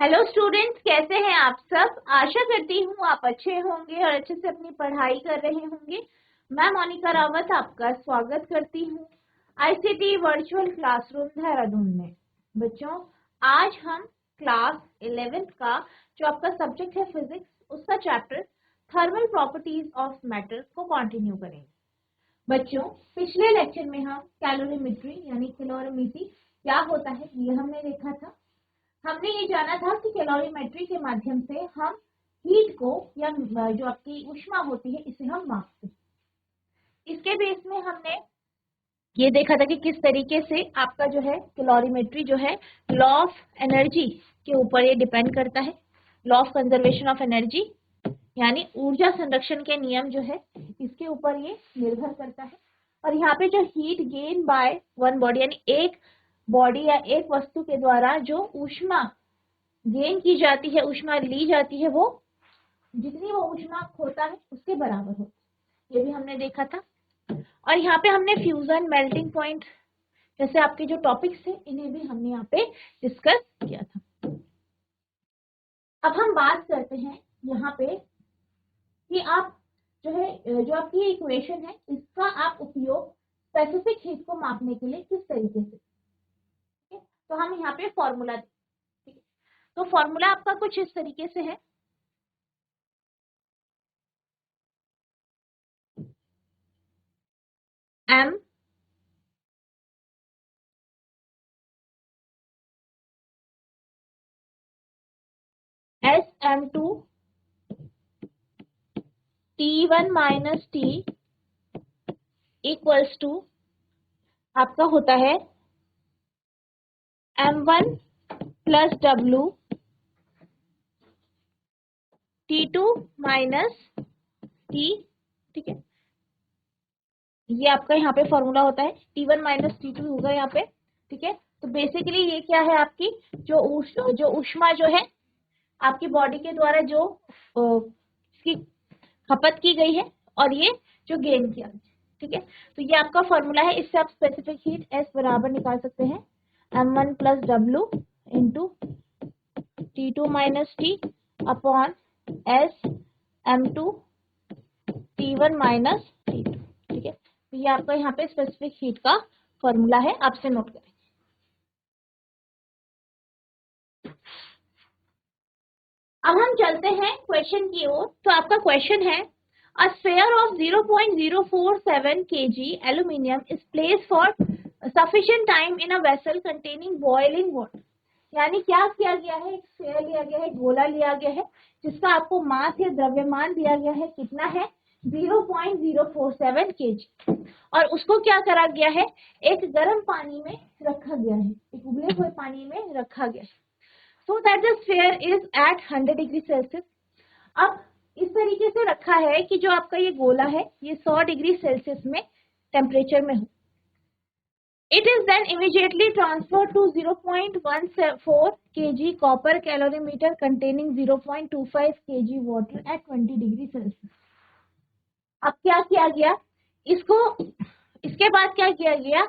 Hello students, कैसे हैं आप सब। आशा करती हूँ आप अच्छे होंगे और अच्छे से अपनी पढ़ाई कर रहे होंगे। मैं मोनिका रावत आपका स्वागत करती हूँ आईसीटी वर्चुअल क्लासरूम देहरादून में। बच्चों, आज हम क्लास 11th का जो आपका सब्जेक्ट है फिजिक्स, उसका chapter thermal properties of matter को कंटिन्यू करेंगे। बच्चों, पिछले लेक्चर में हम कैलोरीमेट्री यानी कैलोरीमेट्री क्या होता है ये हमने देखा था। हमने ये जाना था कि कैलोरीमेट्री के माध्यम से हम हीट को या जो आपकी ऊष्मा होती है इसे हम मापते हैं। इसके बेस में हमने ये देखा था कि किस तरीके से आपका जो है कैलोरीमेट्री जो है लॉ ऑफ एनर्जी के ऊपर ये डिपेंड करता है। Law of conservation of energy यानी ऊर्जा संरक्षण के नियम जो है इसके ऊपर ये निर्भर करता है। और यहाँ पे जो heat gain by one body यानी एक बॉडी या एक वस्तु के द्वारा जो ऊष्मा गेन की जाती है, ऊष्मा ली जाती है, वो जितनी वो ऊष्मा खोता है उसके बराबर होती है। ये भी हमने देखा था। और यहाँ पे हमने फ्यूजन, मेल्टिंग पॉइंट जैसे आपके जो टॉपिक्स थे इन्हें भी हमने यहाँ पे डिस्कस किया था। अब हम बात करते हैं यहाँ पे कि आप जो है जो आपकी इक्वेशन है इसका आप उपयोग स्पेसिफिक हीट को मापने के लिए किस तरीके से। ठीक है, तो हम यहाँ पे फॉर्मूला, ठीक है, तो फॉर्मूला आपका कुछ इस तरीके से है। m SM2 T1 minus T equals to आपका होता है M1 plus W T2 minus T। ठीक है, ये आपका यहाँ पे फॉर्मूला होता है। T1 माइनस T2 होगा यहाँ पे। ठीक है, तो बेसिकली ये क्या है, आपकी जो ऊष्मा जो है आपकी बॉडी के द्वारा जो इसकी खपत की गई है और ये जो गेन किया। ठीक है, तो ये आपका फॉर्मूला है। इससे आप स्पेसिफिक हीट S बराबर निकाल सकते हैं M1 plus W into T2 minus T upon S M2 T1 minus T2। ठीक है, तो ये आपका यहाँ पे स्पेसिफिक हीट का फॉर्मूला है, आपसे नोट करें। अब हम चलते हैं क्वेश्चन की ओर। तो आपका क्वेश्चन है A sphere of 0.047 kg aluminium is placed for sufficient time in a vessel containing boiling water। यानी क्या किया गया है, एक स्फीयर लिया गया है, गोला लिया गया है जिसका आपको मास या द्रव्यमान दिया गया है, कितना है 0.047 kg, और उसको क्या करा गया है, एक गर्म पानी में रखा गया है, एक उबले हुए पानी में रखा गया है। So that the sphere is at 100 degree Celsius. अब इस तरीके से रखा है कि जो आपका ये गोला है ये 100 डिग्री सेल्सियस में टेम्परेचर में हो। It is then immediately transferred to 0.14 kg copper calorimeter containing 0.25 kg water at 20 degree Celsius. अब क्या किया गया, इसके बाद क्या किया गया,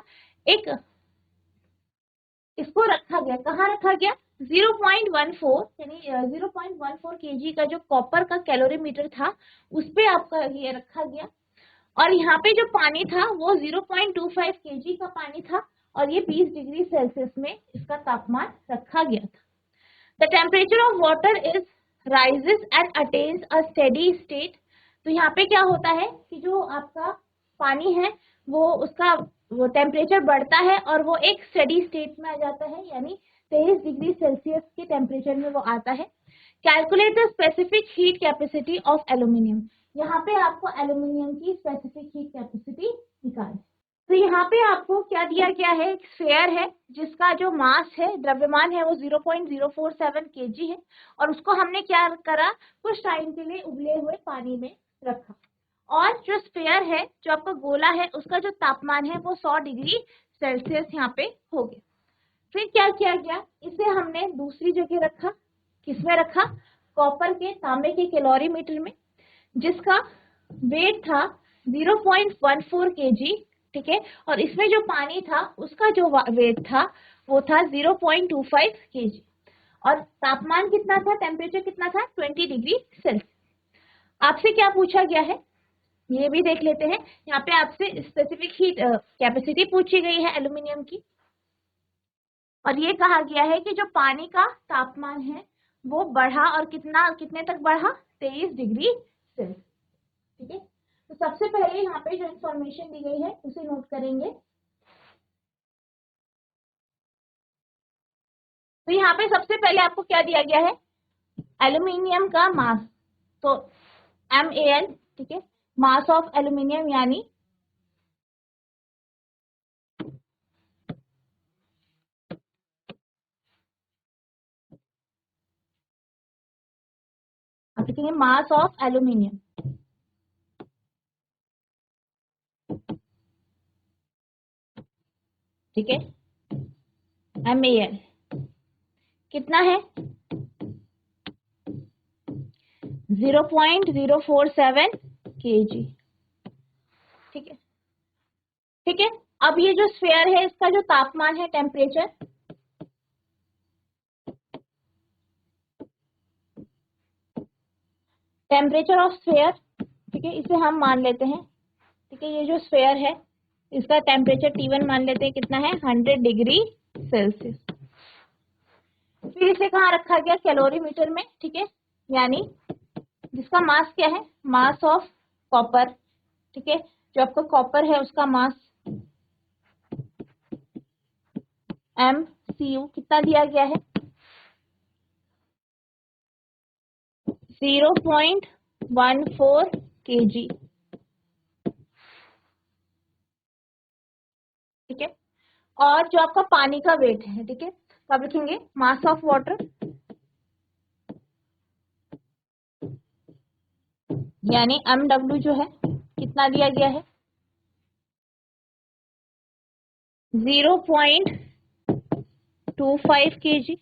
इसको रखा गया, कहाँ रखा गया 0.14 यानी 0.14 kg का जो कॉपर का कैलोरीमीटर था उस पे आपका ये रखा गया। और यहाँ पे जो पानी था वो 0.25 kg का पानी था और ये 20 डिग्री सेल्सियस में इसका तापमान रखा गया था। The temperature of water is rises and attains a steady state. तो यहाँ पे क्या होता है कि जो आपका पानी है वो टेम्परेचर बढ़ता है और वो एक स्टेडी स्टेट में आ जाता है, यानी 23 डिग्री सेल्सियस के टेम्परेचर में वो आता है। Calculate the specific heat capacity of aluminium. यहाँ पे आपको एल्यूमिनियम की स्पेसिफिक हीट कैपेसिटी निकालनी। तो यहाँ पे आपको क्या दिया गया है, एक स्फीयर है जिसका जो मास है, द्रव्यमान है वो 0.047 kg है और उसको हमने क्या करा, कुछ टाइम के लिए उबले हुए पानी में रखा। और जो स्फीयर है, जो आपका गोला है, उसका जो तापमान है वो 100 डिग्री सेल्सियस यहाँ पे हो गया। फिर क्या किया गया, इसे हमने दूसरी जगह रखा, किसमें रखा, कॉपर के तांबे के कैलोरीमीटर में, जिसका वेट था 0.14 kg। ठीक है, और इसमें जो पानी था उसका जो वेट था वो था 0.25 kg। और तापमान कितना था, टेम्परेचर कितना था, 20 डिग्री सेल्सियस। आपसे क्या पूछा गया है ये भी देख लेते हैं। यहाँ पे आपसे स्पेसिफिक हीट कैपेसिटी पूछी गई है एल्यूमिनियम की, और ये कहा गया है कि जो पानी का तापमान है वो बढ़ा, और कितने तक बढ़ा, 23 डिग्री सेल्सियस। ठीक है, तो सबसे पहले यहाँ पे जो इंफॉर्मेशन दी गई है उसे नोट करेंगे। तो यहाँ पे सबसे पहले आपको क्या दिया गया है, एल्यूमिनियम का मास, तो MAL, ठीक है, मास ऑफ एल्यूमिनियम, यानी आप लिखेंगे मास ऑफ एल्यूमिनियम। ठीक है, MAL कितना है, 0.047 kg। ठीक है, ठीक है। अब ये जो स्फीयर है इसका जो तापमान है, टेम्परेचर, टेम्परेचर ऑफ स्फीयर, ठीक है, इसे हम मान लेते हैं। ठीक है, ये जो स्फीयर है इसका टेम्परेचर T1 मान लेते हैं, कितना है, 100 डिग्री सेल्सियस। फिर इसे कहाँ रखा गया, कैलोरीमीटर में। ठीक है, यानी जिसका मास क्या है, मास ऑफ कॉपर। ठीक है, जो आपका कॉपर है उसका मास MCU कितना दिया गया है, 0.14 kg। ठीक है, और जो आपका पानी का वेट है, ठीक है, तो आप लिखेंगे मास ऑफ वाटर, यानी MW जो है कितना दिया गया है, 0.25 kg।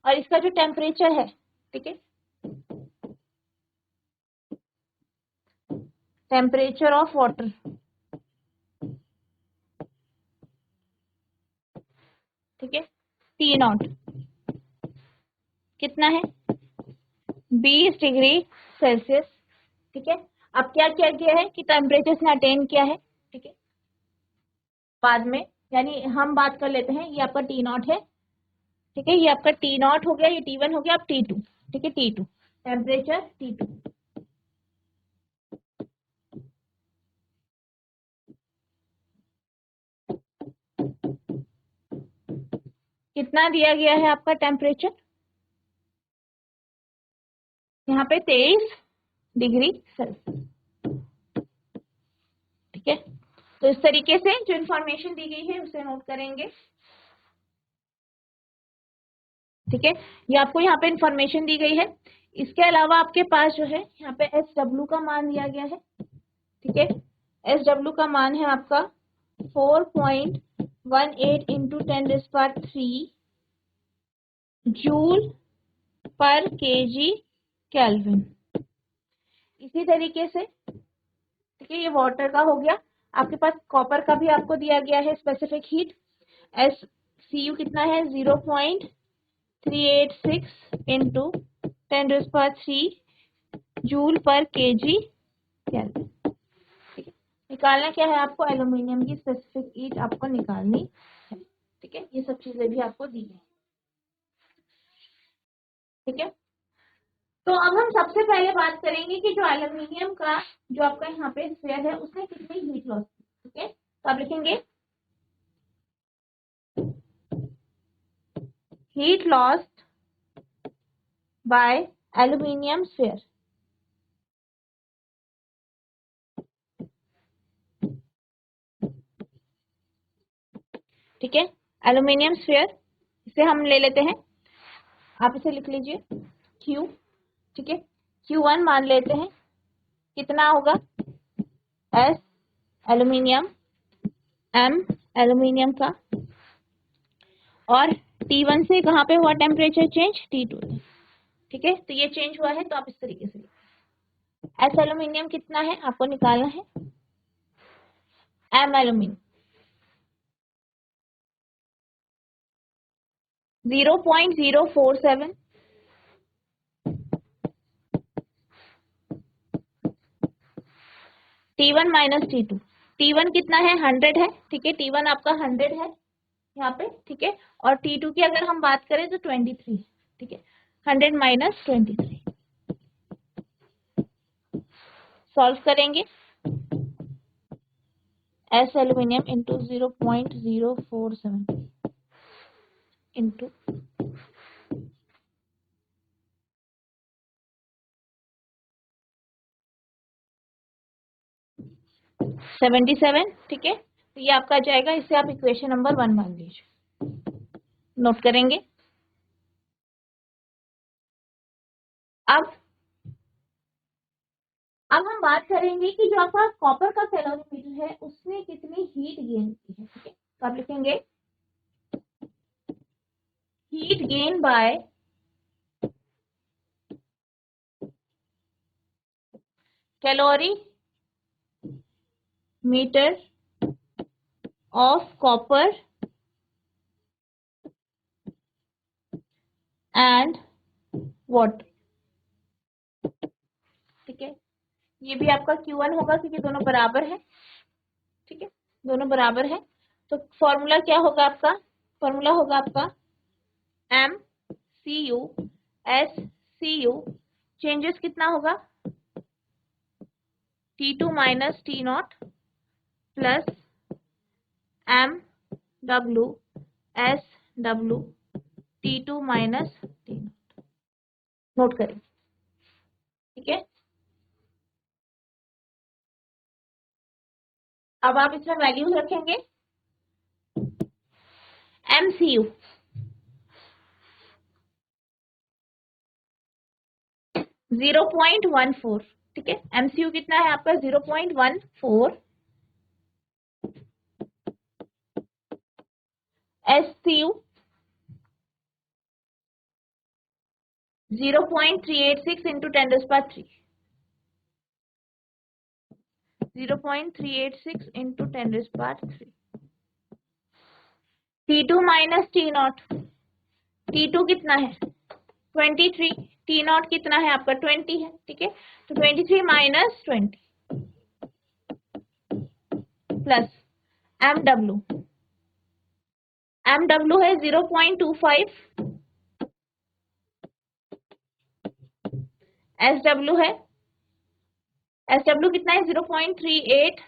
और इसका जो टेम्परेचर है, ठीक है, टेम्परेचर ऑफ वाटर, ठीक है, T0 कितना है, 20 डिग्री सेल्सियस। ठीक है, अब क्या किया गया है कि टेम्परेचर इसने अटेन किया है। ठीक है, बाद में, यानी हम बात कर लेते हैं, ये आपका T0 है। ठीक है, ये आपका T0 हो गया, ये T1 हो गया, अब T2। ठीक है, T2 टेम्परेचर, T2 कितना दिया गया है आपका टेम्परेचर, यहाँ पे 23 डिग्री सेल्सियस। ठीक है, तो इस तरीके से जो इन्फॉर्मेशन दी गई है उसे नोट करेंगे। ठीक है, ये आपको यहाँ पे इन्फॉर्मेशन दी गई है। इसके अलावा आपके पास जो है यहाँ पे SW का मान दिया गया है। ठीक है, SW का मान है आपका 4.18 इंटू 10⁻³ जूल पर केजी केल्विन। इसी तरीके से, ठीक है, ये वाटर का हो गया। आपके पास कॉपर का भी आपको दिया गया है स्पेसिफिक हीट, SCU कितना है, 0.386 इंटू 10⁻³ जूल पर केजी केल्विन। निकालना क्या है आपको, एल्यूमिनियम की स्पेसिफिक हीट आपको निकालनी है। ठीक है, ये सब चीजें भी आपको दी गई। ठीक है, तो अब हम सबसे पहले बात करेंगे कि जो एल्यूमिनियम का जो आपका यहाँ पे स्फीयर है उसने कितनी हीट लॉस की। ठीक है, तो आप लिखेंगे heat lost by aluminium sphere. ठीक है, एल्यूमिनियम स्फीयर, इसे हम ले लेते हैं, आप इसे लिख लीजिए Q। ठीक है, Q1 मान लेते हैं, कितना होगा, S एल्यूमिनियम, M एल्यूमिनियम का, और T1 से कहाँ पे हुआ टेम्परेचर चेंज, T2। ठीक है, तो ये चेंज हुआ है, तो आप इस तरीके से, S एल्यूमिनियम कितना है आपको निकालना है, M aluminium, 0.047, T1 minus T2। T1 कितना है, 100 है, ठीक है, T1 आपका 100 है यहाँ पे, ठीक है, और T2 की अगर हम बात करें तो 23, ठीक है, 100 माइनस 23। सॉल्व करेंगे, एस एल्यूमिनियम इंटू 0.047 इंटू 77, ठीक है, तो ये आपका जाएगा, इससे आप इक्वेशन नंबर 1 मान लीजिए, नोट करेंगे। अब हम बात करेंगे कि जो आपका कॉपर का कैलोरीमीटर है उसने कितनी हीट गेन की है, ठीक है, तो आप लिखेंगे heat gain by calorimeter of copper and water, ठीक है, ये भी आपका Q1 होगा क्योंकि दोनों बराबर है, ठीक है, दोनों बराबर है, तो फॉर्मूला क्या होगा आपका, फॉर्मूला होगा आपका MCU SCU, चेंजेस कितना होगा, T2 minus T0 plus MW SW T2 minus T0, note करें, ठीक है। अब आप इसमें वैल्यूज रखेंगे, MCU 0.14, ठीक है, MCU कितना है आपका 0.14, SCU 0.386 into 10 raised by 3, 0.386 into 10 raised by 3, T2 minus T0, T2 कितना है 23, T0 कितना है आपका 20 है, ठीक है, तो 23 माइनस 20 प्लस MW, MW है 0.25, SW है, SW कितना है 0.38,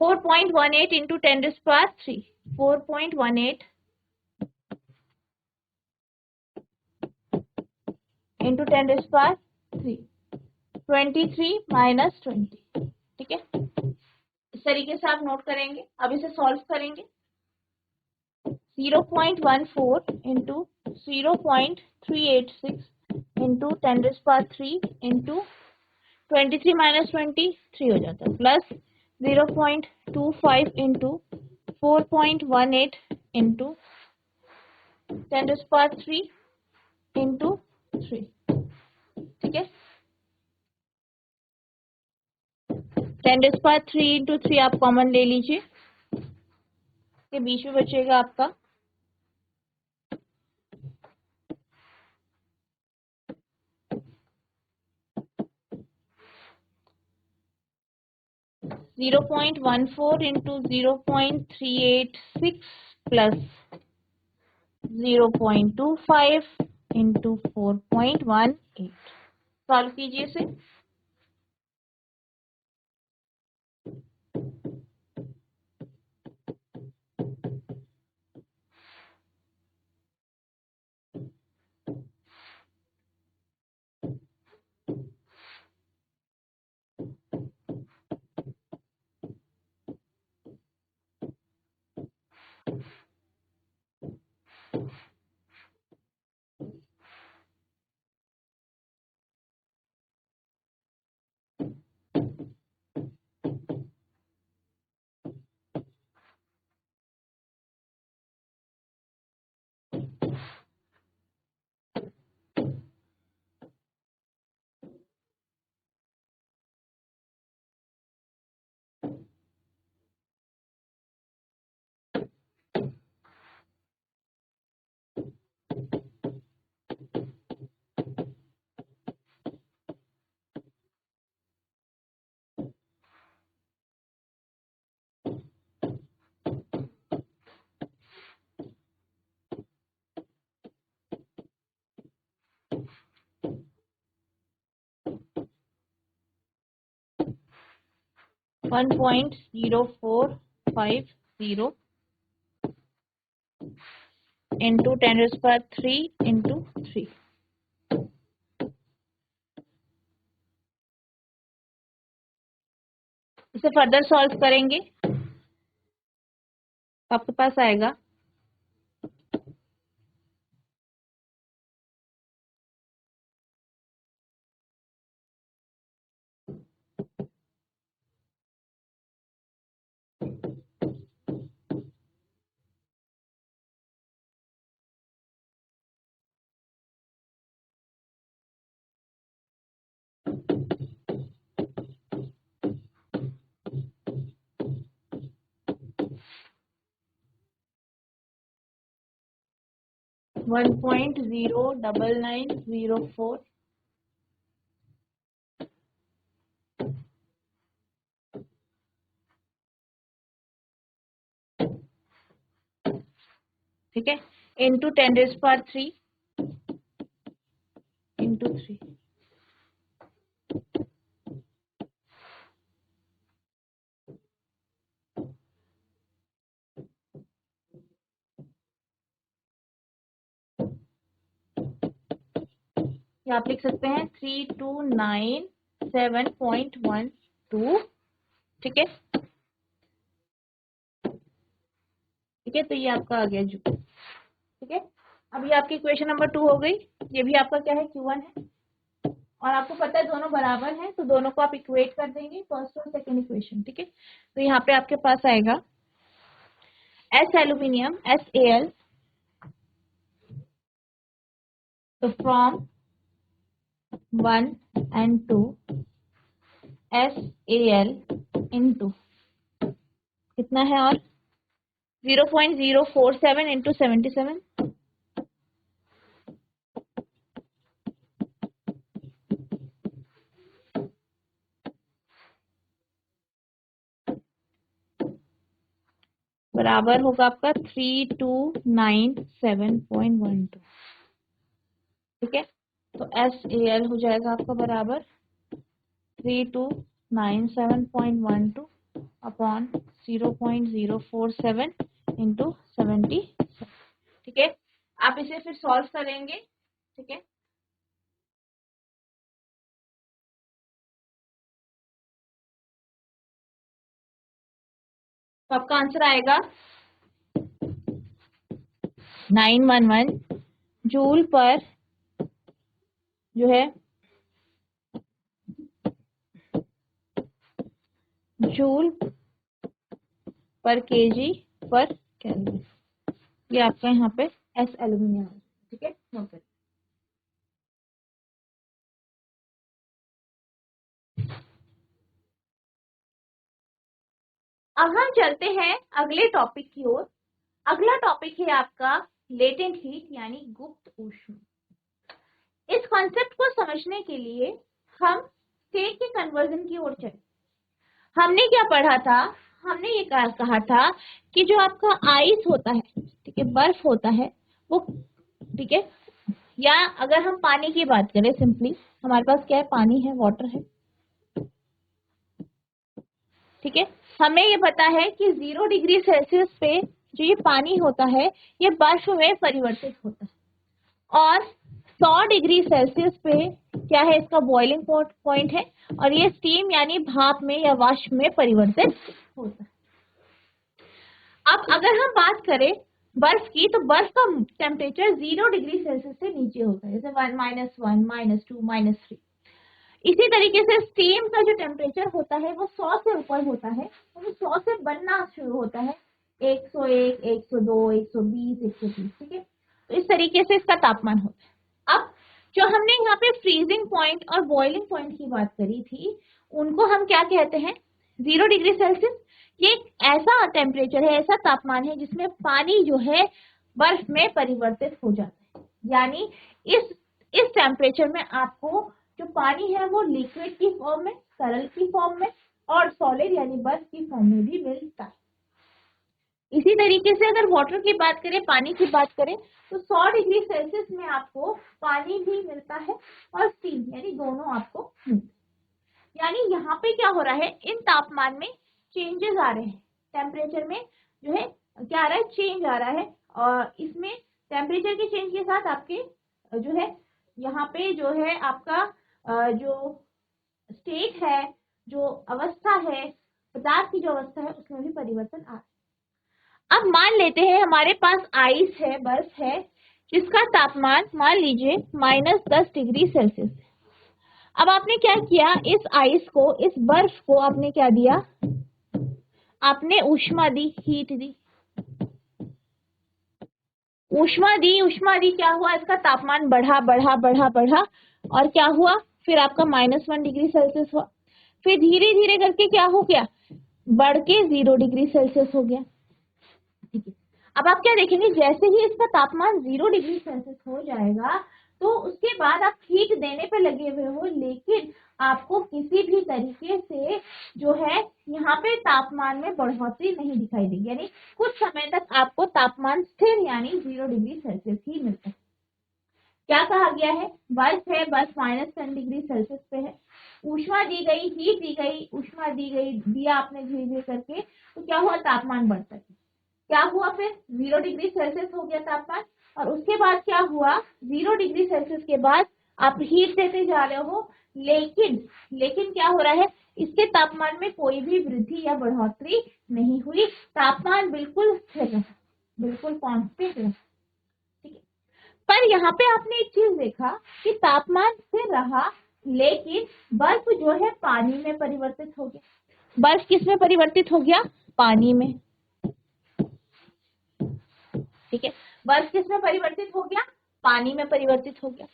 4.18 into 10 raised by 3, 4.18 into 10 raised by 3, 23 minus 20, ठीक है, इस तरीके से आप नोट करेंगे। अब इसे सॉल्व करेंगे, 0.14 into 0.386 into 10 rays power 3 into 23 minus 23 हो जाता है, plus 0.25 into 4.18 into 10 rays power 3 into 3, ठीक है, 10 रेज़ पावर 3 इंटू 3 आप कॉमन ले लीजिए, के बीच में बचेगा आपका 0.14 into 0.386 plus 0.25 into 4.18, सॉल्व कीजिए इसे, 1.0450 into 10⁻³ into 3। इसे फर्दर सॉल्व करेंगे आपके पास आएगा 1.09904। ठीक है, इंटू 10⁻³ इंटू 3। या आप लिख सकते हैं 3297.12। ठीक है, ठीक है, तो ये आपका आ गया जो। ठीक है, अब ये आपकी इक्वेशन नंबर 2 हो गई। ये भी आपका क्या है, Q1 है, और आपको पता है दोनों बराबर हैं, तो दोनों को आप इक्वेट कर देंगे, फर्स्ट और सेकंड इक्वेशन। ठीक है, तो यहाँ पे आपके पास आएगा S एल्यूमिनियम SAL, तो फ्रॉम 1 and 2 SAL इंटू कितना है, और 0.047 इंटू 77। बराबर होगा आपका 3297.12। ठीक है, तो SAL हो जाएगा आपका बराबर 3297.12 अपॉन 0.047 इंटू 70। ठीक है, आप इसे फिर सॉल्व करेंगे। ठीक है, तो आपका आंसर आएगा 911 जूल पर जो है, जूल पर केजी पर केल्विन। ये आपका यहाँ पे S एल्यूमिनियम। ठीक है, नोट करें। अब हम चलते हैं अगले टॉपिक की ओर। अगला टॉपिक है आपका लेटेंट हीट यानी गुप्त ऊष्मा। इस कॉन्सेप्ट को समझने के लिए हम स्टेट के कन्वर्जन की ओर चले। हमने क्या पढ़ा था, हमने ये कहा था कि जो आपका आइस होता है, ठीक है, बर्फ होता है वो, ठीक है, या अगर हम पानी की बात करें, सिंपली हमारे पास क्या है, पानी है, वाटर है। ठीक है, हमें ये पता है कि 0 डिग्री सेल्सियस पे जो ये पानी होता है ये बर्फ में परिवर्तित होता है, और 100 डिग्री सेल्सियस पे क्या है, इसका बॉइलिंग पॉइंट है, और ये स्टीम यानी भाप में या वाष्प में परिवर्तित होता है। अब अगर हम बात करें बर्फ की, तो बर्फ का टेम्परेचर 0 डिग्री सेल्सियस से नीचे होता है, जैसे -1, -2, -3। इसी तरीके से स्टीम का जो टेम्परेचर होता है वो 100 से ऊपर होता है, तो वो 100 से बनना शुरू होता है, 101, 102, 120, 130। ठीक है, तो इस तरीके से इसका तापमान होता है। अब जो हमने यहाँ पे फ्रीजिंग पॉइंट और बॉइलिंग पॉइंट की बात करी थी, उनको हम क्या कहते हैं, 0 डिग्री सेल्सियस। ये एक ऐसा टेम्परेचर है, ऐसा तापमान है जिसमें पानी जो है बर्फ में परिवर्तित हो जाता है, यानी इस टेम्परेचर में आपको जो पानी है वो लिक्विड की फॉर्म में, तरल की फॉर्म में, और सॉलिड यानी बर्फ की फॉर्म में भी मिलता है। इसी तरीके से अगर वाटर की बात करें, पानी की बात करें, तो 100 डिग्री सेल्सियस में आपको पानी भी मिलता है और स्टीम, यानी दोनों आपको मिलते हैं। यानी यहाँ पे क्या हो रहा है, इन तापमान में चेंजेस आ रहे हैं, टेम्परेचर में जो है क्या आ रहा है, चेंज आ रहा है। और इसमें टेम्परेचर के चेंज के साथ आपके जो है यहाँ पे जो है आपका जो स्टेट है, जो अवस्था है, पदार्थ की जो अवस्था है, उसमें भी परिवर्तन आ रहा है। अब मान लेते हैं हमारे पास आइस है, बर्फ है, जिसका तापमान मान लीजिए -10 डिग्री सेल्सियस। अब आपने क्या किया, इस आइस को, इस बर्फ को आपने क्या दिया, आपने ऊष्मा दी, हीट दी। ऊष्मा दी, ऊष्मा दी, क्या हुआ, इसका तापमान बढ़ा बढ़ा बढ़ा बढ़ा और क्या हुआ, फिर आपका -1 डिग्री सेल्सियस हुआ। फिर धीरे धीरे करके क्या हो गया, बढ़ के 0 डिग्री सेल्सियस हो गया। ठीक है, अब आप क्या देखेंगे, जैसे ही इसका तापमान 0 डिग्री सेल्सियस हो जाएगा तो उसके बाद आप हीट देने पे लगे हुए हो, लेकिन आपको किसी भी तरीके से जो है यहाँ पे तापमान में बढ़ोतरी नहीं दिखाई देगी, यानी कुछ समय तक आपको तापमान स्थिर यानी 0 डिग्री सेल्सियस ही मिलता है। क्या कहा गया है, बर्फ है, बर्फ -10 डिग्री सेल्सियस पे है, ऊष्मा दी गई, हीट दी गई, ऊष्मा दी गई, दिया आपने धीरे धीरे करके, तो क्या हुआ, तापमान बढ़ता है। क्या हुआ, फिर 0 डिग्री सेल्सियस हो गया तापमान, और उसके बाद क्या हुआ, 0 डिग्री सेल्सियस के बाद आप हीट देते जा रहे हो, लेकिन क्या हो रहा है, इसके तापमान में कोई भी वृद्धि या बढ़ोतरी नहीं हुई, तापमान बिल्कुल स्थिर रहा, बिल्कुल कांस्टेंट रहा। ठीक है, पर यहाँ पे आपने एक चीज देखा कि तापमान स्थिर रहा, लेकिन बर्फ जो है पानी में परिवर्तित हो गया। बर्फ किस में परिवर्तित हो गया, पानी में। ठीक है, बर्फ किस में परिवर्तित हो गया, पानी में परिवर्तित हो गया।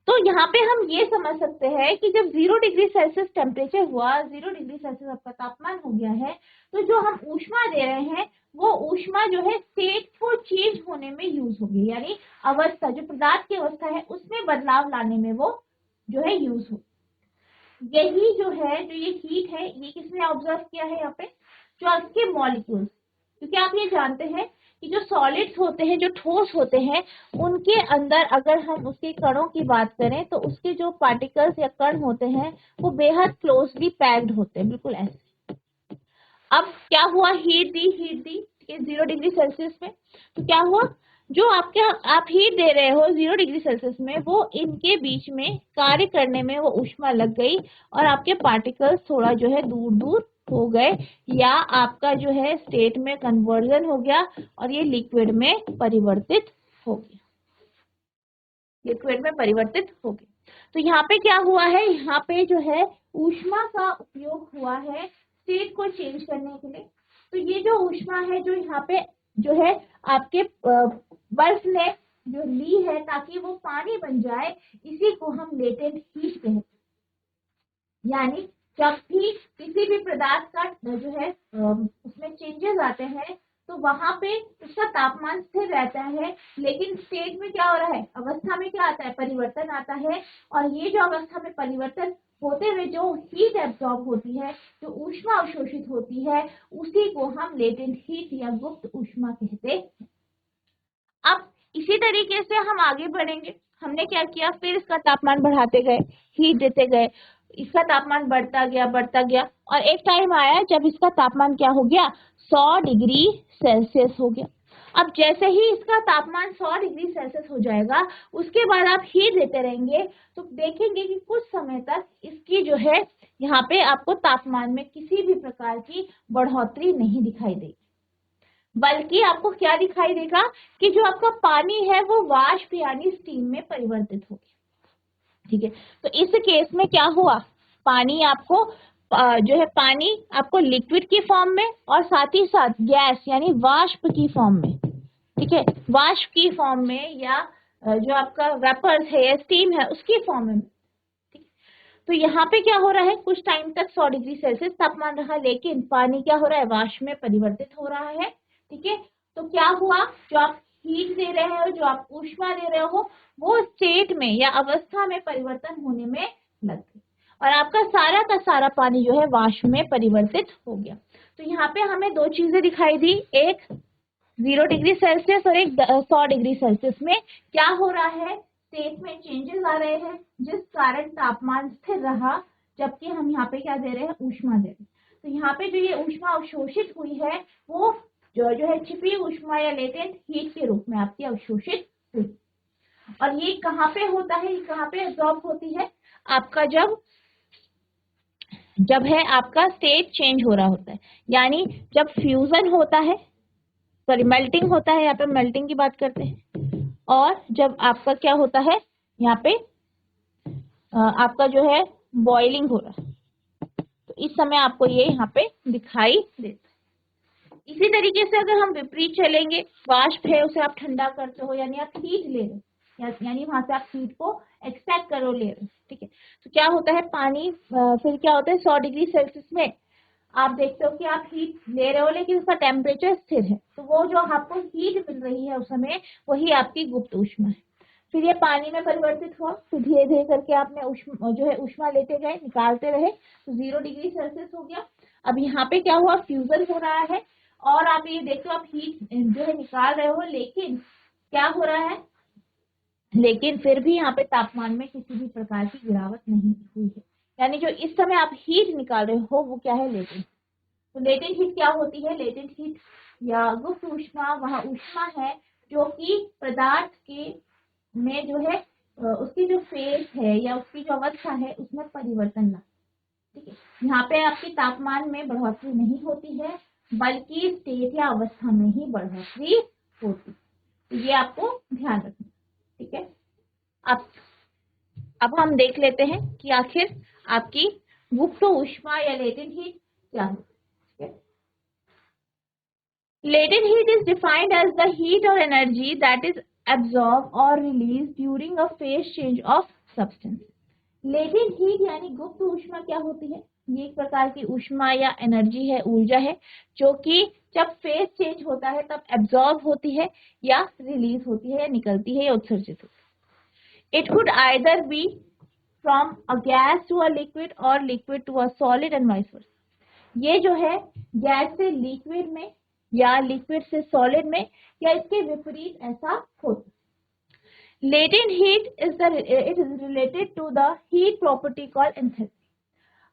तो यहाँ पे हम ये समझ सकते हैं कि जब 0 डिग्री सेल्सियस टेम्परेचर हुआ, 0 डिग्री सेल्सियस आपका तापमान हो गया है, तो जो हम ऊष्मा दे रहे हैं वो ऊष्मा जो है स्टेट को चेंज होने में यूज होगी, यानी अवस्था, जो पदार्थ की अवस्था है उसमें बदलाव लाने में वो जो है यूज हो। यही जो है, जो ये हीट है, ये किसने ऑब्जर्व किया है यहाँ पे, जो आपके मॉलिक्यूल्स, क्योंकि आप ये जानते हैं कि जो सॉलिड्स होते हैं, जो ठोस होते हैं, उनके अंदर अगर हम उसके कणों की बात करें तो उसके जो पार्टिकल्स या कण होते हैं वो बेहद क्लोजली पैक्ड होते हैं, बिल्कुल ऐसे। अब क्या हुआ, हीट दी 0 डिग्री सेल्सियस में, तो क्या हुआ, जो आप हीट दे रहे हो 0 डिग्री सेल्सियस में, वो इनके बीच में कार्य करने में वो ऊष्मा लग गई और आपके पार्टिकल्स थोड़ा जो है दूर दूर हो गए, या आपका जो है स्टेट में कन्वर्जन हो गया और ये लिक्विड में परिवर्तित हो गया, लिक्विड में परिवर्तित हो गया। तो यहाँ पे क्या हुआ है, यहाँ पे जो है ऊष्मा का उपयोग हुआ है स्टेट को चेंज करने के लिए। तो ये जो ऊष्मा है जो यहाँ पे जो है आपके बर्फ ने जो ली है ताकि वो पानी बन जाए, इसी को हम लेटेंट हीट कहते हैं। यानी जब भी किसी भी पदार्थ का जो है उसमें चेंजेस आते हैं तो वहां पे उसका तापमान स्थिर रहता है, लेकिन स्टेट में क्या हो रहा है, अवस्था में क्या आता है, परिवर्तन आता है। और ये जो अवस्था में परिवर्तन होते हुए जो हीट एब्जॉर्ब होती है, जो ऊष्मा अवशोषित होती है, उसी को हम लेटेंट हीट या गुप्त ऊष्मा कहते हैं। अब इसी तरीके से हम आगे बढ़ेंगे। हमने क्या किया, फिर इसका तापमान बढ़ाते गए, हीट देते गए, इसका तापमान बढ़ता गया और एक टाइम आया जब इसका तापमान क्या हो गया, 100 डिग्री सेल्सियस हो गया। अब जैसे ही इसका तापमान 100 डिग्री सेल्सियस हो जाएगा, उसके बाद आप हीट देते रहेंगे तो देखेंगे कि कुछ समय तक इसकी जो है यहाँ पे आपको तापमान में किसी भी प्रकार की बढ़ोतरी नहीं दिखाई देगी, बल्कि आपको क्या दिखाई देगा कि जो आपका पानी है वो वाष्प यानी स्टीम में परिवर्तित हो गया। ठीक है, तो इस केस में क्या हुआ, पानी आपको जो है पानी आपको लिक्विड की फॉर्म में और साथ ही साथ गैस यानी वाष्प की फॉर्म में, ठीक है, वाष्प की फॉर्म में या जो आपका वेपर्स है या स्टीम है उसकी फॉर्म में। तो यहाँ पे क्या हो रहा है, कुछ टाइम तक 100 डिग्री सेल्सियस तापमान रहा, लेकिन पानी क्या हो रहा है, वाष्प में परिवर्तित हो रहा है। ठीक है, तो क्या हुआ, जो आप हीट दे रहे हो, जो आप ऊष्मा दे रहे हो, वो स्टेट में या अवस्था में परिवर्तन होने में लग गई और आपका सारा का सारा पानी जो है वाष्प में परिवर्तित हो गया। तो यहाँ पे हमें दो चीजें दिखाई दी, एक 0 डिग्री सेल्सियस और एक 100 डिग्री सेल्सियस में क्या हो रहा है, स्टेट में चेंजेस आ रहे हैं जिस कारण तापमान स्थिर रहा, जबकि हम यहाँ पे क्या दे रहे हैं, ऊष्मा दे रहे हैं। तो यहाँ पे जो ये ऊष्मा अवशोषित हुई है वो जो है छिपी ऊष्मा या लेटेंट हीट के रूप में आपकी अवशोषित हुई। और ये कहाँ पे होता है, ये कहाँ पे एब्जॉर्ब होती है, आपका जब है आपका स्टेट चेंज हो रहा होता है, यानी जब फ्यूजन होता है, सॉरी मेल्टिंग होता है, यहाँ पे मेल्टिंग की बात करते हैं, और जब आपका क्या होता है यहाँ पे आपका जो है बॉइलिंग हो रहा है, तो इस समय आपको ये यहाँ पे दिखाई देता है। इसी तरीके से अगर हम विपरीत चलेंगे, वाष्प है उसे आप ठंडा करते हो, यानी आप हीट ले रहे हो, यानी वहां से आप हीट को एक्सट्रैक्ट करो ले रहे हो, ठीक है। तो क्या होता है पानी फिर क्या होता है 100 डिग्री सेल्सियस में आप देखते हो कि आप हीट ले रहे हो लेकिन उसका टेम्परेचर स्थिर है, तो वो जो आपको हीट मिल रही है उस समय वही आपकी गुप्त ऊष्मा है। फिर ये पानी में परिवर्तित हुआ, फिर धीरे धीरे करके आपने जो है ऊष्मा लेते गए, निकालते रहे, तो 0 डिग्री सेल्सियस हो गया। अब यहाँ पे क्या हुआ, फ्यूजन हो रहा है और आप ये देखते हो आप हीट जो है निकाल रहे हो, लेकिन क्या हो रहा है, लेकिन फिर भी यहाँ पे तापमान में किसी भी प्रकार की गिरावट नहीं हुई है, यानी जो इस समय आप हीट निकाल रहे हो वो क्या है, लेटेंट। तो लेटेंट हीट क्या होती है, लेटेंट हीट या गुप्त ऊष्मा वह ऊष्मा है जो कि पदार्थ के में जो है उसकी जो फेज है या उसकी जो अवस्था है उसमें परिवर्तन ला, ठीक है। यहाँ पे आपके तापमान में बढ़ोतरी नहीं होती है बल्कि स्टेट या अवस्था में ही बढ़ोतरी होती है, तो ये आपको ध्यान रखना, ठीक है। अब हम देख लेते हैं कि आखिर आपकी गुप्त ऊष्मा या लेटेंट हीट क्या है, ठीक है। Latent heat is defined as the heat or energy that is absorbed or released during a phase change of substance. Latent heat यानी गुप्त ऊष्मा क्या होती है, ये एक प्रकार की ऊष्मा या एनर्जी है, ऊर्जा है, जो कि जब फेज चेंज होता है तब एब्जॉर्ब होती है या रिलीज होती है या निकलती है या उत्सर्जित होती है। It could either be from a gas to a liquid or liquid to a solid and vice versa. ये जो है गैस से लिक्विड में या लिक्विड से सॉलिड में या इसके विपरीत ऐसा होता है। Latent heat it is related to the heat property called enthalpy.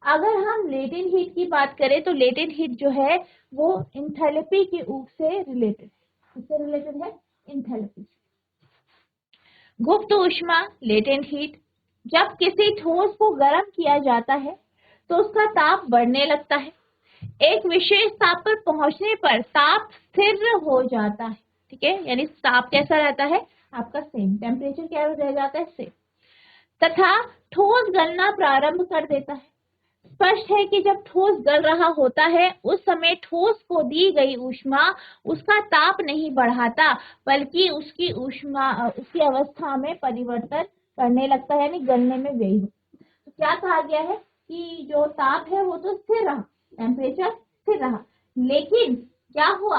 अगर हम लेटेंट हीट की बात करें तो लेटेंट हीट जो है वो एंथैल्पी के से रिलेटेड है, किससे रिलेटेड है, एंथैल्पी। गुप्त ऊष्मा लेटेंट हीट, जब किसी ठोस को गर्म किया जाता है तो उसका ताप बढ़ने लगता है, एक विशेष ताप पर पहुंचने पर ताप स्थिर हो जाता है, ठीक है, यानी ताप कैसा रहता है आपका सेम, टेम्परेचर क्या रह जाता है सेम, तथा ठोस गलना प्रारंभ कर देता है। स्पष्ट है कि जब ठोस गल रहा होता है उस समय ठोस को दी गई ऊष्मा उसका ताप नहीं बढ़ाता बल्कि उसकी ऊष्मा उसकी अवस्था में परिवर्तन करने लगता है, यानी गलने में व्ययी हो। तो क्या कहा गया है कि जो ताप है वो तो स्थिर रहा, टेम्परेचर स्थिर रहा, लेकिन क्या हुआ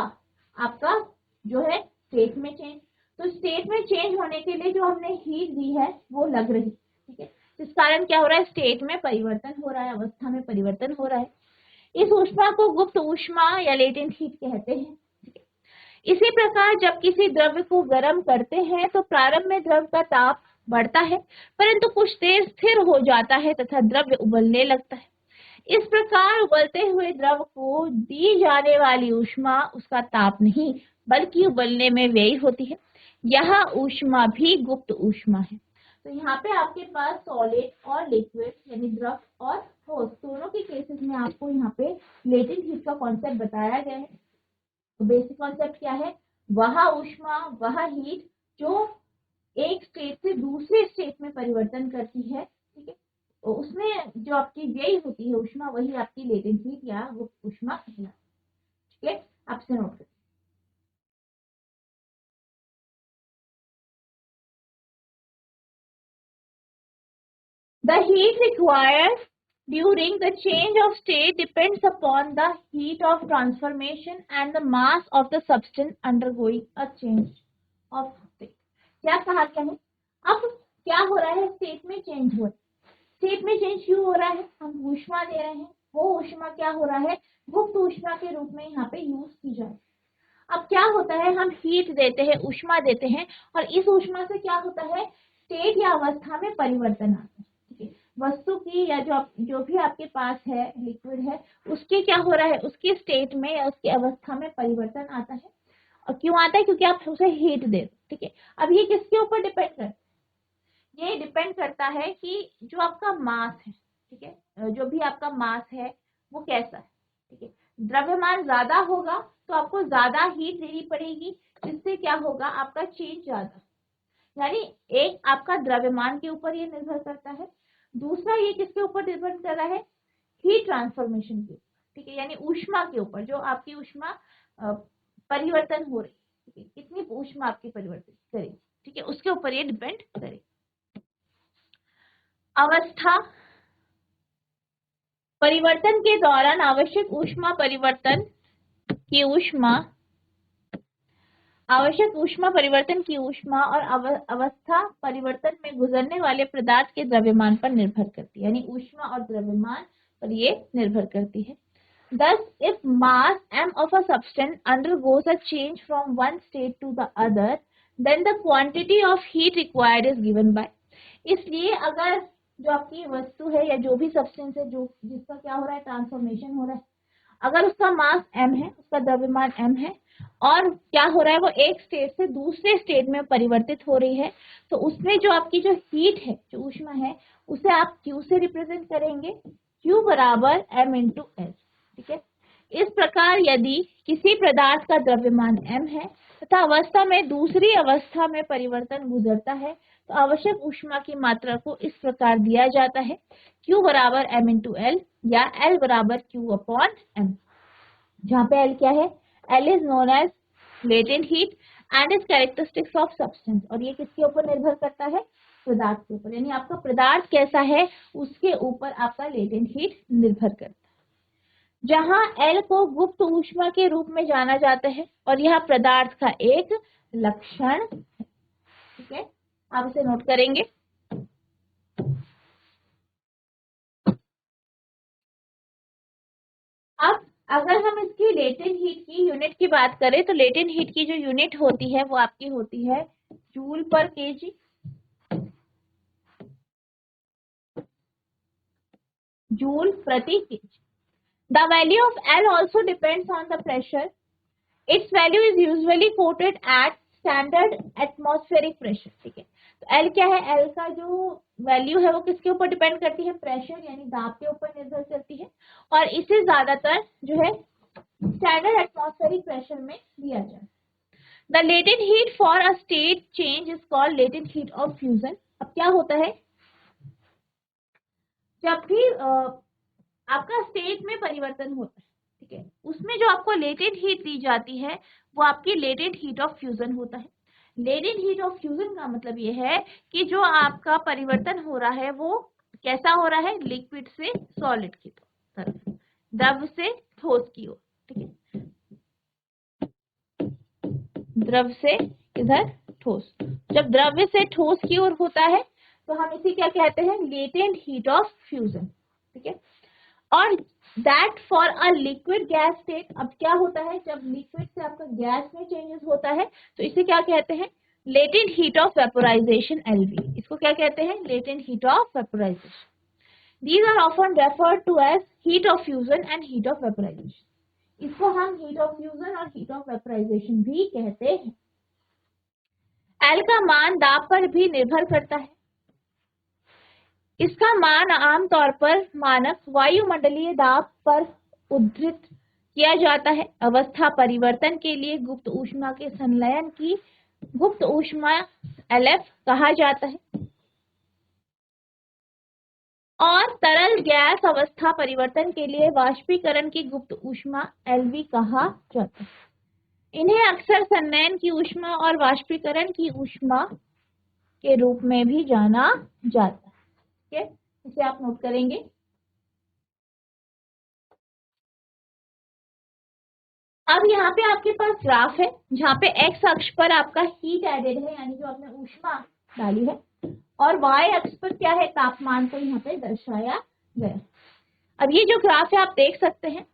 आपका जो है स्टेट में चेंज। तो स्टेट में चेंज होने के लिए जो हमने हीट दी है वो लग रही, ठीक है, इस कारण क्या हो रहा है, स्टेट में परिवर्तन हो रहा है, अवस्था में परिवर्तन हो रहा है। इस ऊष्मा को गुप्त ऊष्मा या लेटेंट हीट कहते हैं, ठीक है। इसी प्रकार जब किसी द्रव्य को गर्म करते हैं तो प्रारंभ में द्रव्य का ताप बढ़ता है परंतु कुछ देर स्थिर हो जाता है तथा द्रव्य उबलने लगता है। इस प्रकार उबलते हुए द्रव को दी जाने वाली ऊष्मा उसका ताप नहीं बल्कि उबलने में व्ययी होती है, यह ऊष्मा भी गुप्त ऊष्मा है। तो यहाँ पे आपके पास सॉलिड और लिक्विड यानी द्रव और ठोस दोनों के केसेस में आपको यहाँ पे लेटेंट हीट का कॉन्सेप्ट बताया गया है। तो बेसिक कॉन्सेप्ट क्या है, वह ऊष्मा वह हीट जो एक स्टेट से दूसरे स्टेट में परिवर्तन करती है, ठीक है, तो उसमें जो आपकी व्यय होती है ऊष्मा वही आपकी लेटेंट हीट या गुप्त ऊष्मा कहलाती है, ठीक है, आपसे नोट करें। The heat required during the change of state depends upon the heat of transformation and the mass of the substance undergoing a change of state. क्या कहा गया है, अब क्या हो रहा है, स्टेट में चेंज हो रहा है। स्टेट में चेंज क्यों हो रहा है, हम ऊष्मा दे रहे हैं, वो ऊष्मा क्या हो रहा है, गुप्त ऊष्मा के रूप में यहाँ पे यूज की जाए। अब क्या होता है, हम हीट देते हैं, ऊष्मा देते हैं और इस ऊष्मा से क्या होता है, स्टेट या अवस्था में परिवर्तन आता है, ठीक है। वस्तु की या जो भी आपके पास है लिक्विड है उसके क्या हो रहा है, उसकी स्टेट में या उसकी अवस्था में परिवर्तन आता है। और क्यों आता है, क्योंकि आप उसे हीट दे, ठीक है। अब ये किसके ऊपर डिपेंड करता है, ये डिपेंड करता है कि जो आपका मास है, ठीक है, जो भी आपका मास है वो कैसा है, ठीक है। द्रव्यमान ज्यादा होगा तो आपको ज्यादा हीट देनी पड़ेगी, जिससे क्या होगा, आपका चेंज ज्यादा, यानी एक आपका द्रव्यमान के ऊपर ये निर्भर करता है, दूसरा ये किसके ऊपर निर्भर कर रहा है, हीट ट्रांसफॉर्मेशन के ऊपर, ठीक है, यानी ऊष्मा के ऊपर, जो आपकी ऊष्मा परिवर्तन हो रही है, ठीक है, कितनी ऊष्मा आपकी परिवर्तन करेगी, ठीक है, उसके ऊपर ये डिपेंड करेगी। अवस्था परिवर्तन के दौरान आवश्यक ऊष्मा परिवर्तन की ऊष्मा, आवश्यक ऊष्मा परिवर्तन की ऊष्मा और अवस्था परिवर्तन में गुजरने वाले पदार्थ के द्रव्यमान पर निर्भर करती है, यानी ऊष्मा और द्रव्यमान पर ये निर्भर करती है। Thus, if mass m of a substance undergoes a change from one state to the other, then the quantity of heat required is given by। इसलिए अगर जो आपकी वस्तु है या जो भी सब्सटेंस है जो जिसका क्या हो रहा है, ट्रांसफॉर्मेशन हो रहा है, अगर उसका मास m है, उसका द्रव्यमान m है, और क्या हो रहा है, वो एक स्टेट से दूसरे स्टेट में परिवर्तित हो रही है, तो उसमें जो आपकी जो हीट है, जो ऊष्मा है, उसे आप Q से रिप्रेजेंट करेंगे, Q बराबर m इंटू एल, ठीक है। इस प्रकार यदि किसी पदार्थ का द्रव्यमान m है तथा अवस्था में दूसरी अवस्था में परिवर्तन गुजरता है, तो आवश्यक ऊष्मा की मात्रा को इस प्रकार दिया जाता है, Q बराबर m इंटू एल या L बराबर Q अपॉन m, जहाँ पे L क्या है, L is known as latent heat and is characteristics of substance, और ये किसके ऊपर निर्भर करता है, पदार्थ के ऊपर, यानी आपका पदार्थ कैसा है उसके ऊपर आपका लेटेंट हीट निर्भर करता है। जहां L को गुप्त ऊष्मा के रूप में जाना जाता है और यह पदार्थ का एक लक्षण है, ठीक है, आप इसे नोट करेंगे। अब अगर हम इसकी लेटेंट हीट की यूनिट की बात करें तो लेटेंट हीट की जो यूनिट होती है वो आपकी होती है जूल पर केजी, जूल प्रति KG. The value of L also depends on the pressure. Its value is usually quoted at standard atmospheric pressure, ठीक है। तो L क्या है, L का जो वैल्यू है वो किसके ऊपर डिपेंड करती है, प्रेशर यानी दाब के ऊपर निर्भर करती है, और इसे ज्यादातर जो है स्टैंडर्ड एटमॉस्फेरिक प्रेशर में दिया जाए। The latent heat for a state change is called latent heat of fusion. अब क्या होता है, जब भी आपका स्टेट में परिवर्तन होता है, ठीक है, उसमें जो आपको लेटेंट हीट दी जाती है वो आपकी लेटेंट हीट ऑफ फ्यूजन होता है। लेटेंट हीट ऑफ फ्यूजन का मतलब ये है कि जो आपका परिवर्तन हो रहा है वो कैसा हो रहा है, लिक्विड से सॉलिड की तरफ, द्रव से ठोस की ओर, ठीक है, द्रव से इधर ठोस। जब द्रव्य से ठोस की ओर होता है तो हम इसे क्या कहते हैं, लेटेंट हीट ऑफ फ्यूजन, ठीक है। और that for a liquid gas state, अब क्या होता है, जब लिक्विड से आपका गैस में चेंजेस होता है तो इसे क्या कहते हैं, latent heat of vaporisation LV, इसको क्या कहते हैं, latent heat of vaporisation. These are often referred to as heat of fusion and heat of vaporisation, इसको हम हीट ऑफ फ्यूजन और हीट ऑफ वेपोराइजेशन भी कहते हैं। L का मान दाब पर भी निर्भर करता है, इसका मान आमतौर पर मानक वायुमंडलीय दाब पर उद्धृत किया जाता है। अवस्था परिवर्तन के लिए गुप्त ऊष्मा के संलयन की गुप्त ऊष्मा LF कहा जाता है, और तरल गैस अवस्था परिवर्तन के लिए वाष्पीकरण की गुप्त ऊष्मा LV कहा जाता है। इन्हें अक्सर संलयन की ऊष्मा और वाष्पीकरण की ऊष्मा के रूप में भी जाना जाता है, ठीक है, इसे आप नोट करेंगे। अब यहाँ पे आपके पास ग्राफ है जहाँ पे x अक्ष पर आपका हीट एडेड है, यानी जो आपने ऊष्मा डाली है, और y अक्ष पर क्या है, तापमान को यहाँ पे दर्शाया गया। अब ये जो ग्राफ है आप देख सकते हैं,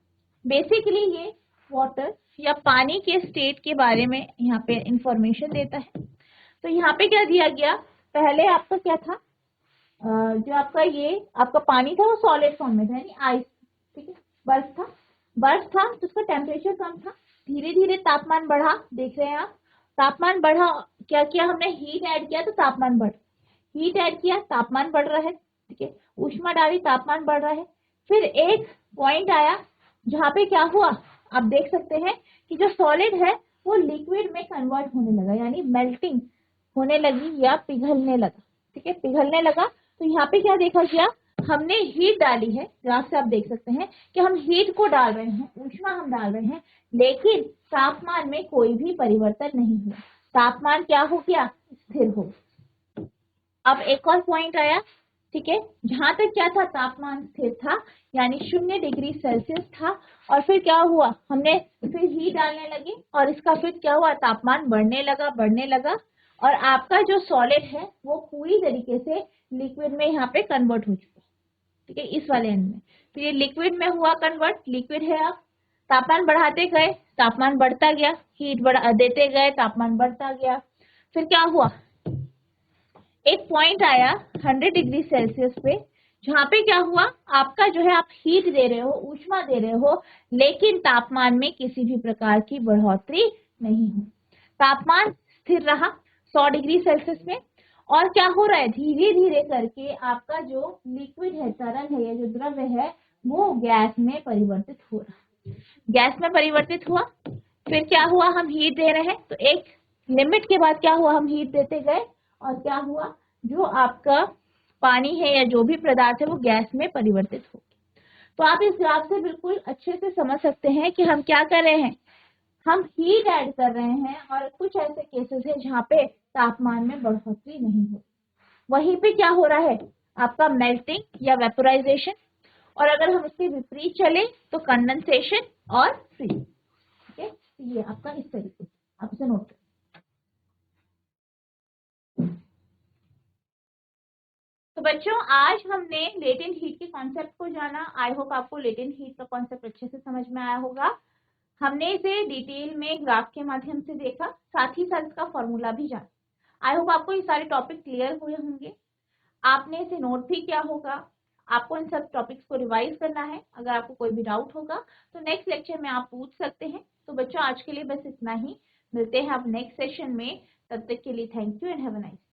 बेसिकली ये वाटर या पानी के स्टेट के बारे में यहाँ पे इंफॉर्मेशन देता है। तो यहाँ पे क्या दिया गया, पहले आपका क्या था, जो आपका ये आपका पानी था वो सॉलिड फॉर्म में था, यानी आइस, ठीक है, बर्फ था तो उसका टेम्परेचर कम था। धीरे धीरे तापमान बढ़ा, देख रहे हैं आप, तापमान बढ़ा, क्या किया हमने, हीट ऐड किया तो तापमान बढ़, हीट ऐड किया तापमान बढ़ रहा है, ठीक है, ऊष्मा डाली तापमान बढ़ रहा है। फिर एक पॉइंट आया जहाँ पे क्या हुआ, आप देख सकते हैं कि जो सॉलिड है वो लिक्विड में कन्वर्ट होने लगा, यानी मेल्टिंग होने लगी या पिघलने लगा, ठीक है, पिघलने लगा। तो यहाँ पे क्या देखा गया, हमने हीट डाली है, ग्राफ से आप देख सकते हैं कि हम हीट को डाल रहे हैं, ऊष्मा हम डाल रहे हैं, लेकिन तापमान में कोई भी परिवर्तन नहीं हुआ, तापमान क्या हो गया, स्थिर हो। अब एक और पॉइंट आया, ठीक है, जहां तक क्या था, तापमान स्थिर था, यानी 0 डिग्री सेल्सियस था। और फिर क्या हुआ, हमने फिर हीट डालने लगी और इसका फिर क्या हुआ, तापमान बढ़ने लगा और आपका जो सॉलिड है वो पूरी तरीके से लिक्विड में यहाँ पे कन्वर्ट हो चुका है, ठीक है, इस वाले एंड में। तो ये लिक्विड में हुआ कन्वर्ट, लिक्विड है। अब तापमान बढ़ाते गए, तापमान बढ़ता गया, हीट बढ़ा देते गए, तापमान बढ़ता गया। फिर क्या हुआ, एक पॉइंट आया 100 डिग्री सेल्सियस पे, जहां पे क्या हुआ, आपका जो है आप हीट दे रहे हो, ऊष्मा दे रहे हो, लेकिन तापमान में किसी भी प्रकार की बढ़ोतरी नहीं हुई, तापमान स्थिर रहा 100 डिग्री सेल्सियस में। और क्या हो रहा है, धीरे धीरे करके आपका जो लिक्विड है, तरल है या जो द्रव्य है, वो गैस में परिवर्तित हो रहा है, गैस में परिवर्तित हुआ। फिर क्या हुआ, हम हीट दे रहे हैं तो एक लिमिट के बाद क्या हुआ, हम हीट देते गए और क्या हुआ, जो आपका पानी है या जो भी पदार्थ है वो गैस में परिवर्तित हो गया। तो आप इस ग्राफ से बिल्कुल अच्छे से समझ सकते हैं कि हम क्या कर रहे हैं, हम हीट ऐड कर रहे हैं और कुछ ऐसे केसेस है जहाँ पे तापमान में बढ़ोतरी नहीं हो, वहीं पे क्या हो रहा है, आपका मेल्टिंग या वेपोराइजेशन। और अगर हम इसके विपरीत चले तो कंडेंसेशन और फ्रीजिंग, ठीक है, ये आपका इस तरीके से आप इसे नोट करें। तो बच्चों आज हमने लेटेंट हीट के कॉन्सेप्ट को जाना। आई होप आपको लेटेंट हीट का कॉन्सेप्ट अच्छे से समझ में आया होगा। हमने इसे डिटेल में ग्राफ के माध्यम से देखा, साथ ही साथ इसका फॉर्मूला भी जाना। आई होप आपको ये सारे टॉपिक क्लियर हुए होंगे, आपने इसे नोट भी किया होगा। आपको इन सब टॉपिक्स को रिवाइज करना है। अगर आपको कोई भी डाउट होगा तो नेक्स्ट लेक्चर में आप पूछ सकते हैं। तो बच्चों आज के लिए बस इतना ही, मिलते हैं आप नेक्स्ट सेशन में, तब तक के लिए thank you and have a nice.